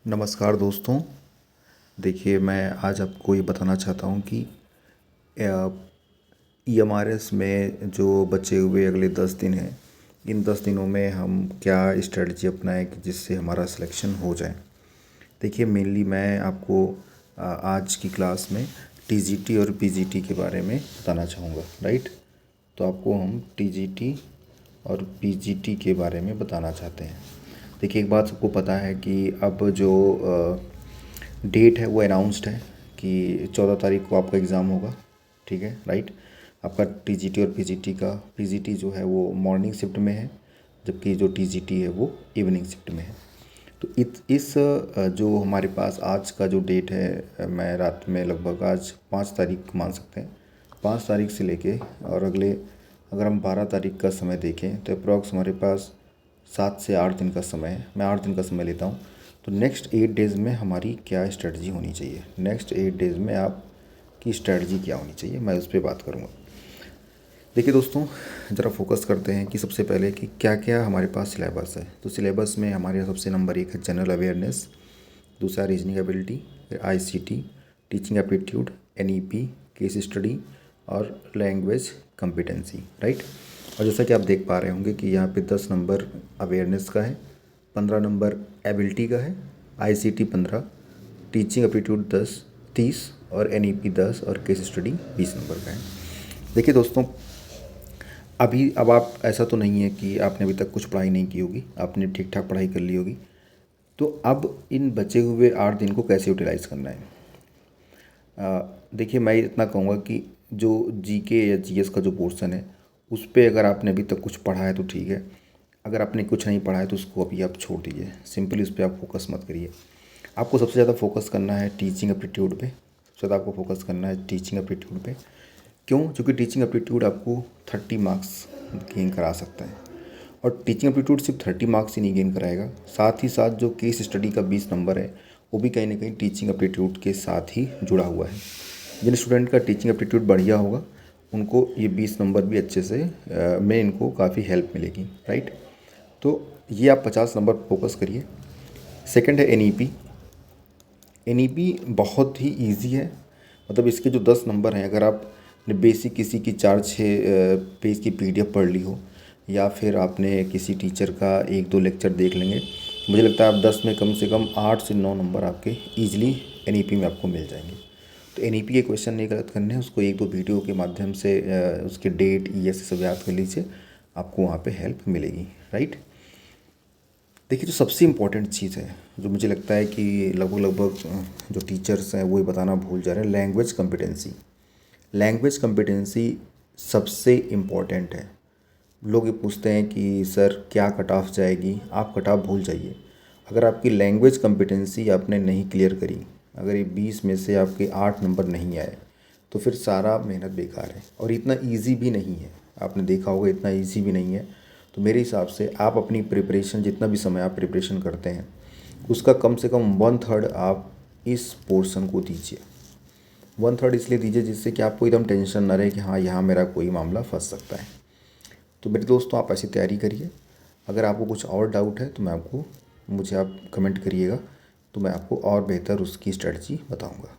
नमस्कार दोस्तों। देखिए, मैं आज आपको ये बताना चाहता हूँ कि EMRS में जो बचे हुए अगले 10 दिन हैं, इन 10 दिनों में हम क्या स्ट्रेटजी अपनाएं कि जिससे हमारा सिलेक्शन हो जाए। देखिए, मेनली मैं आपको आज की क्लास में TGT और PGT के बारे में बताना चाहूँगा, राइट। तो आपको हम TGT और PGT के बारे में बताना चाहते हैं। देखिए, एक बात सबको पता है कि अब जो डेट है वो अनाउंस्ड है कि 14 तारीख को आपका एग्ज़ाम होगा, ठीक है, राइट। आपका TGT और PGT का PGT जो है वो मॉर्निंग शिफ्ट में है, जबकि जो TGT है वो इवनिंग शिफ्ट में है। तो इस जो हमारे पास आज का जो डेट है, मैं रात में लगभग आज 5 तारीख मान सकते हैं, 5 तारीख से लेके और अगले अगर हम 12 तारीख का समय देखें तो अप्रॉक्स हमारे पास 7 से 8 दिन का समय है। मैं 8 दिन का समय लेता हूँ। तो नेक्स्ट 8 डेज़ में हमारी क्या स्ट्रेटजी होनी चाहिए, नेक्स्ट 8 डेज़ में आपकी स्ट्रेटजी क्या होनी चाहिए, मैं उस पर बात करूँगा। देखिए दोस्तों, ज़रा फोकस करते हैं कि सबसे पहले कि क्या क्या हमारे पास सिलेबस है। तो सिलेबस में हमारे सबसे नंबर 1 है जनरल अवेयरनेस, दूसरा रीजनिंग एबिलिटी, फिर ICT, teaching aptitude, NEP, case study और लैंग्वेज कॉम्पिटेंसी, राइट। और जैसा कि आप देख पा रहे होंगे कि यहाँ पे 10 नंबर अवेयरनेस का है, 15 नंबर एबिलिटी का है, ICT 15, टीचिंग एप्टीट्यूड 30 और NEP 10 और केस स्टडी 20 नंबर का है। देखिए दोस्तों, अब आप ऐसा तो नहीं है कि आपने अभी तक कुछ पढ़ाई नहीं की होगी, आपने ठीक ठाक पढ़ाई कर ली होगी। तो अब इन बचे हुए 8 दिन को कैसे यूटिलाइज़ करना है। देखिए, मैं इतना कहूँगा कि जो GK या GS का जो पोर्शन है उस पे अगर आपने अभी तक कुछ पढ़ा है तो ठीक है, अगर आपने कुछ नहीं पढ़ा है तो उसको अभी आप छोड़ दीजिए, सिंपली उस पर आप फोकस मत करिए। आपको सबसे ज़्यादा फोकस करना है टीचिंग एप्टीट्यूड पे, सबसे ज़्यादा आपको फोकस करना है टीचिंग एप्टीट्यूड पे। क्यों? क्योंकि टीचिंग एप्टीट्यूड आपको 30 मार्क्स गेन करा सकता है। और टीचिंग एप्टीट्यूड सिर्फ 30 मार्क्स ही नहीं गेन कराएगा, साथ ही साथ जो केस स्टडी का 20 नंबर है वो भी कहीं ना कहीं टीचिंग एप्टीट्यूड के साथ ही जुड़ा हुआ है। जिन स्टूडेंट का टीचिंग एप्टीट्यूड बढ़िया होगा उनको ये 20 नंबर भी अच्छे से में इनको काफ़ी हेल्प मिलेगी, राइट। तो ये आप 50 नंबर फोकस करिए। सेकंड है NEP। NEP बहुत ही इजी है, मतलब इसके जो 10 नंबर हैं, अगर आपने बेसिक किसी की 4-6 पेज की PDF पढ़ ली हो या फिर आपने किसी टीचर का 1-2 लेक्चर देख लेंगे, मुझे लगता है आप 10 में कम से कम 8 से 9 नंबर आपके ईजिली NEP में आपको मिल जाएंगे। तो NEP के क्वेश्चन नहीं गलत करने हैं, उसको 1-2 वीडियो के माध्यम से उसके डेट ES सब याद कर लीजिए, आपको वहाँ पे हेल्प मिलेगी, राइट। देखिए, जो सबसे इम्पोर्टेंट चीज़ है जो मुझे लगता है कि लगभग जो टीचर्स हैं वो ये बताना भूल जा रहे हैं, लैंग्वेज कॉम्पिटेंसी। लैंग्वेज कॉम्पिटेंसी सबसे इम्पॉर्टेंट है। लोग ये पूछते हैं कि सर क्या कट ऑफ जाएगी, आप कट ऑफ भूल जाइए। अगर आपकी लैंग्वेज कॉम्पिटेंसी आपने नहीं क्लियर करी, अगर ये 20 में से आपके 8 नंबर नहीं आए तो फिर सारा मेहनत बेकार है। और इतना इजी भी नहीं है, आपने देखा होगा इतना इजी भी नहीं है। तो मेरे हिसाब से आप अपनी प्रिपरेशन, जितना भी समय आप प्रिपरेशन करते हैं उसका कम से कम 1/3 आप इस पोर्शन को दीजिए। 1/3 इसलिए दीजिए जिससे कि आपको एकदम टेंशन ना रहे कि हाँ यहाँ मेरा कोई मामला फंस सकता है। तो मेरे दोस्तों, आप ऐसी तैयारी करिए। अगर आपको कुछ और डाउट है तो मुझे आप कमेंट करिएगा, तो मैं आपको और बेहतर उसकी स्ट्रेटजी बताऊंगा।